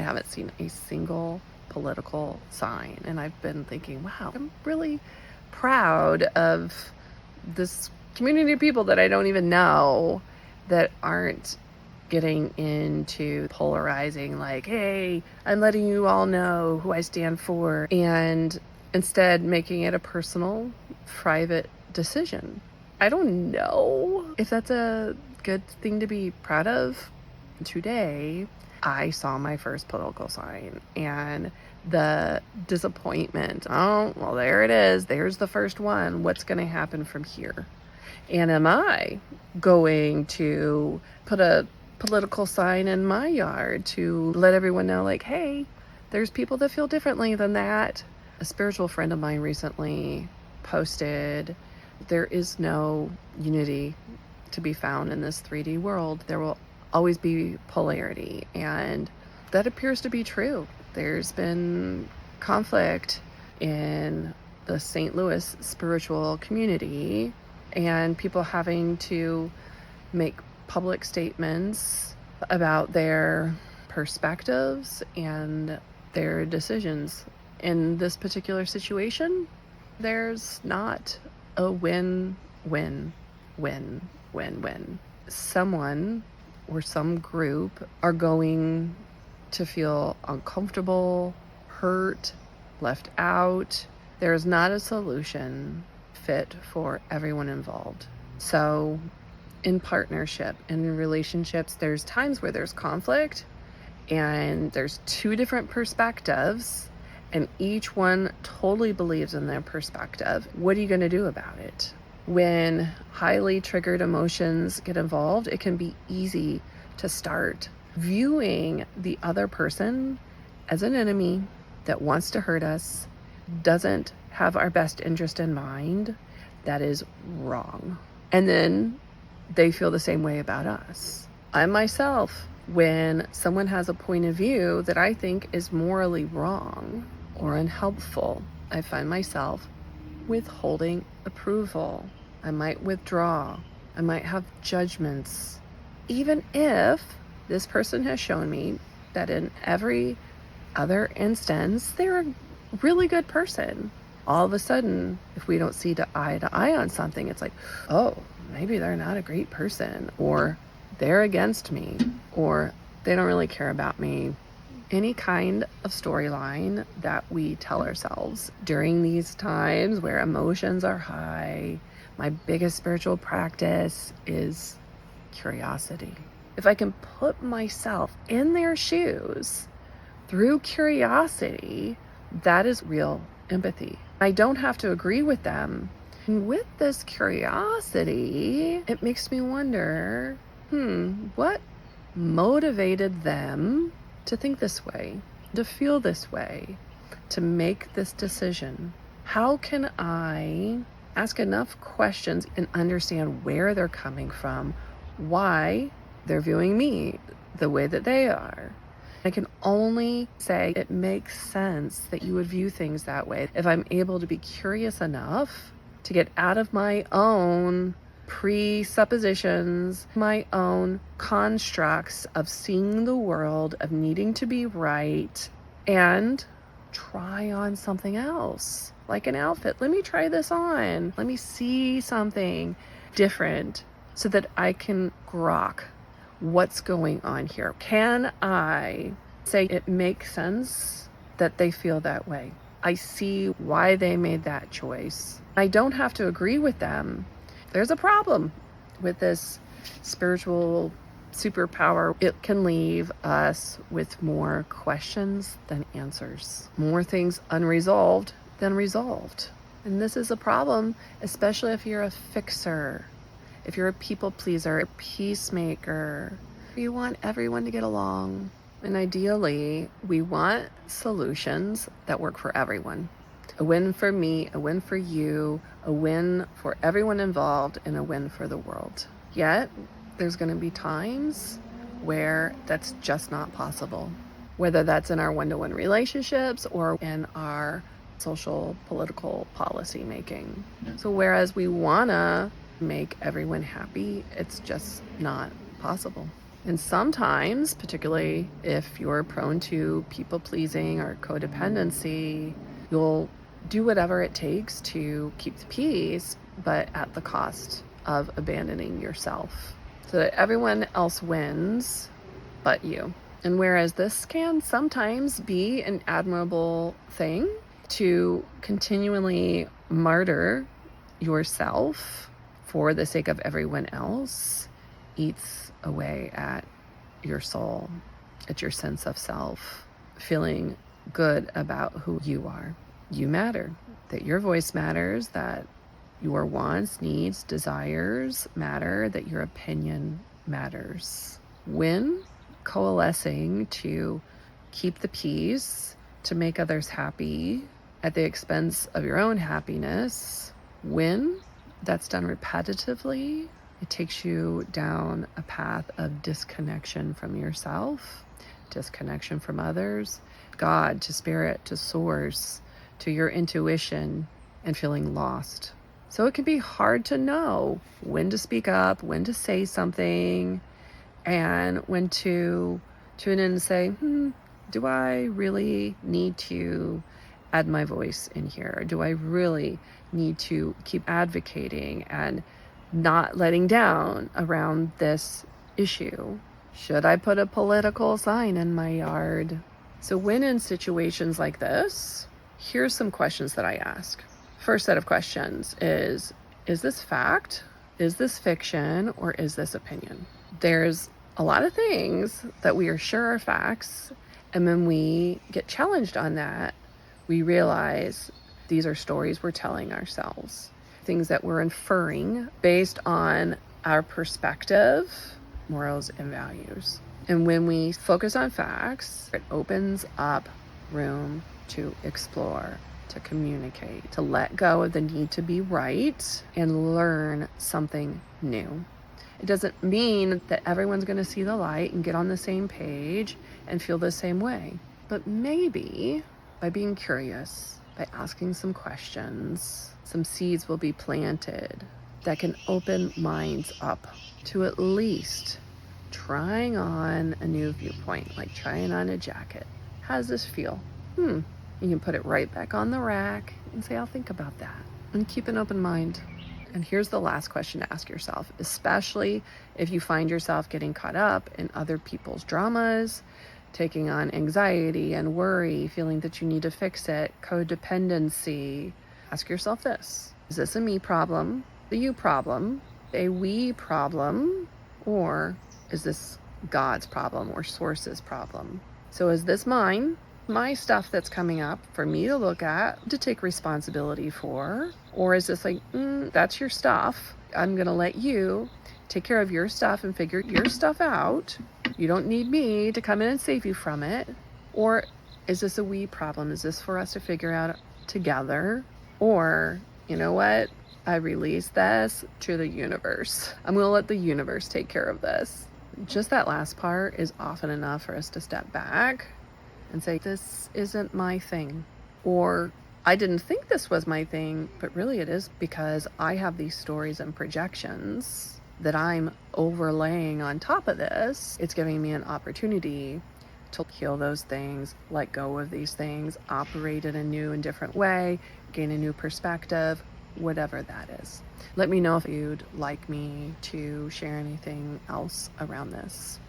haven't seen a single political sign. And I've been thinking, wow, I'm really proud of this community of people that I don't even know that aren't getting into polarizing, like, hey, I'm letting you all know who I stand for, and instead making it a personal, private decision. I don't know if that's a good thing to be proud of. Today, I saw my first political sign, and the disappointment. Oh, well, there it is. There's the first one. What's going to happen from here? And am I going to put a political sign in my yard to let everyone know, like, hey, there's people that feel differently than that? A spiritual friend of mine recently posted, there is no unity to be found in this 3D world. There will always be polarity, and that appears to be true. There's been conflict in the St. Louis spiritual community, and people having to make public statements about their perspectives and their decisions. In this particular situation, there's not a win-win-win-win-win. Someone or some group are going to feel uncomfortable, hurt, left out. There's not a solution fit for everyone involved. So in partnership and in relationships, there's times where there's conflict and there's two different perspectives, and each one totally believes in their perspective. What are you going to do about it? When highly triggered emotions get involved, it can be easy to start viewing the other person as an enemy that wants to hurt us, doesn't have our best interest in mind. That is wrong. And then they feel the same way about us. I myself, when someone has a point of view that I think is morally wrong or unhelpful, I find myself withholding approval. I might withdraw. I might have judgments. Even if this person has shown me that in every other instance, they're a really good person. All of a sudden, if we don't see eye to eye on something, it's like, oh, maybe they're not a great person, or they're against me, or they don't really care about me. Any kind of storyline that we tell ourselves during these times where emotions are high. My biggest spiritual practice is curiosity. If I can put myself in their shoes through curiosity, that is real empathy. I don't have to agree with them. And with this curiosity, it makes me wonder, what motivated them to think this way, to feel this way, to make this decision? How can I ask enough questions and understand where they're coming from, why they're viewing me the way that they are? I can only say it makes sense that you would view things that way if I'm able to be curious enough to get out of my own presuppositions, my own constructs of seeing the world, of needing to be right, and try on something else, like an outfit. Let me try this on. Let me see something different so that I can grok what's going on here. Can I say it makes sense that they feel that way? I see why they made that choice. I don't have to agree with them. There's a problem with this spiritual superpower. It can leave us with more questions than answers, more things unresolved than resolved. And this is a problem, especially if you're a fixer, if you're a people pleaser, a peacemaker. You want everyone to get along. And ideally, we want solutions that work for everyone. A win for me, a win for you, a win for everyone involved, and a win for the world. Yet, there's going to be times where that's just not possible. Whether that's in our one-to-one relationships or in our social, political policy making. So whereas we want to make everyone happy, it's just not possible. And sometimes, particularly if you're prone to people pleasing or codependency, you'll do whatever it takes to keep the peace, but at the cost of abandoning yourself, so that everyone else wins but you. And whereas this can sometimes be an admirable thing, to continually martyr yourself for the sake of everyone else eats away at your soul, at your sense of self, feeling good about who you are. You matter, that your voice matters, that your wants, needs, desires matter, that your opinion matters. When coalescing to keep the peace, to make others happy at the expense of your own happiness, when that's done repetitively, it takes you down a path of disconnection from yourself, disconnection from others, God, to spirit, to source, to your intuition, and feeling lost. So it can be hard to know when to speak up, when to say something, and when to tune in and say, do I really need to add my voice in here? Do I really need to keep advocating and not letting down around this issue? Should I put a political sign in my yard? So when in situations like this, here's some questions that I ask. First set of questions is this fact? Is this fiction? Or is this opinion? There's a lot of things that we are sure are facts, and when we get challenged on that, we realize these are stories we're telling ourselves, things that we're inferring based on our perspective, morals, and values. And when we focus on facts, it opens up room to explore, to communicate, to let go of the need to be right and learn something new. It doesn't mean that everyone's going to see the light and get on the same page and feel the same way. But maybe by being curious, by asking some questions, some seeds will be planted that can open minds up to at least trying on a new viewpoint, like trying on a jacket. How does this feel? You can put it right back on the rack and say, I'll think about that, and keep an open mind. And here's the last question to ask yourself, especially if you find yourself getting caught up in other people's dramas, taking on anxiety and worry, feeling that you need to fix it, codependency. Ask yourself this: is this a me problem, a you problem, a we problem, or is this God's problem or source's problem? So is this mine? My stuff that's coming up for me to look at, to take responsibility for? Or is this like, that's your stuff, I'm gonna let you take care of your stuff and figure your stuff out, you don't need me to come in and save you from it? Or is this a we problem? Is this for us to figure out together? Or, you know what, I release this to the universe, I'm gonna let the universe take care of this. Just that last part is often enough for us to step back and say, this isn't my thing. Or, I didn't think this was my thing, but really it is, because I have these stories and projections that I'm overlaying on top of this. It's giving me an opportunity to heal those things, let go of these things, operate in a new and different way, gain a new perspective, whatever that is. Let me know if you'd like me to share anything else around this.